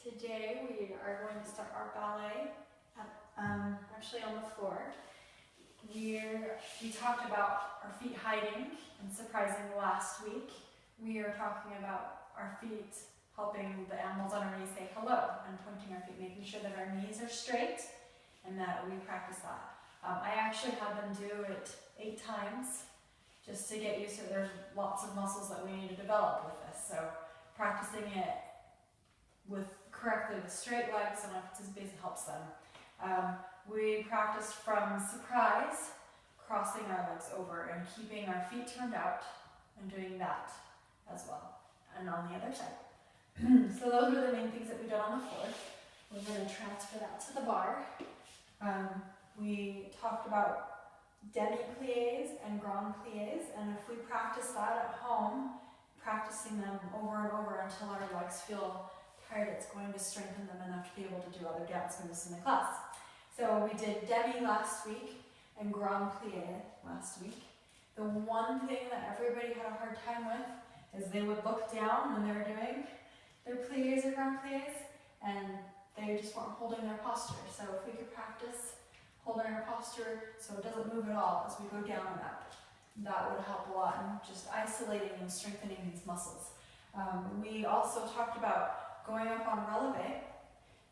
Today we are going to start our ballet, actually on the floor. We talked about our feet hiding and surprising last week. We are talking about our feet helping the animals on our knees say hello and pointing our feet, making sure that our knees are straight and that we practice that. I actually had them do it 8 times just to get used to it. There's lots of muscles that we need to develop with this, so practicing it correctly with straight legs and left helps them. We practiced from surprise, crossing our legs over and keeping our feet turned out and doing that as well. And on the other side. So those were the main things that we did on the floor. We're going to transfer that to the bar. We talked about demi-plies and grand plies, and if we practice that at home, practicing them over and over until our legs feel tired, it's going to strengthen them enough to be able to do other dance moves in the class. So we did demi last week and grand plie last week. The one thing that everybody had a hard time with is they would look down when they were doing their plies or grand plies, and they just weren't holding their posture. So if we could practice holding our posture so it doesn't move at all as we go down and up, that would help a lot in just isolating and strengthening these muscles. We also talked about going up on releve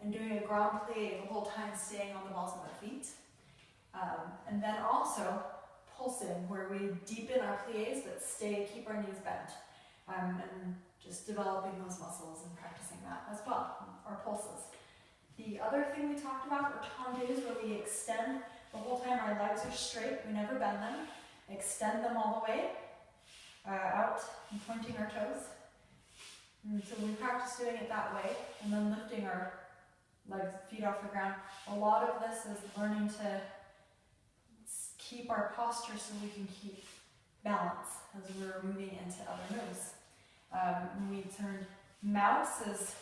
and doing a grand plie the whole time staying on the balls of our feet. And then also pulsing, where we deepen our plies but keep our knees bent. And just developing those muscles and practicing that as well, our pulses. The other thing we talked about were tendus, where we extend the whole time our legs are straight, we never bend them. Extend them all the way out and pointing our toes. And so we practice doing it that way and then lifting our feet off the ground. A lot of this is learning to keep our posture so we can keep balance as we're moving into other moves. We turned mouses,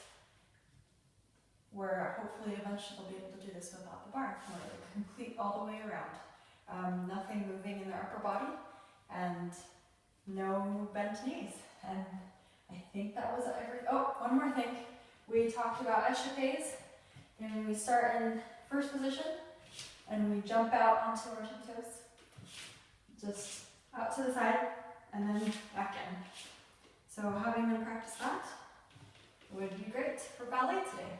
where hopefully eventually they'll be able to do this without the bar, where they're complete all the way around. Nothing moving in their upper body and no bent knees. And I think that was everything. Oh, one more thing. We talked about Echappes, and we start in first position and we jump out onto our tiptoes, just out to the side and then back in. So having them practice that would be great for ballet today.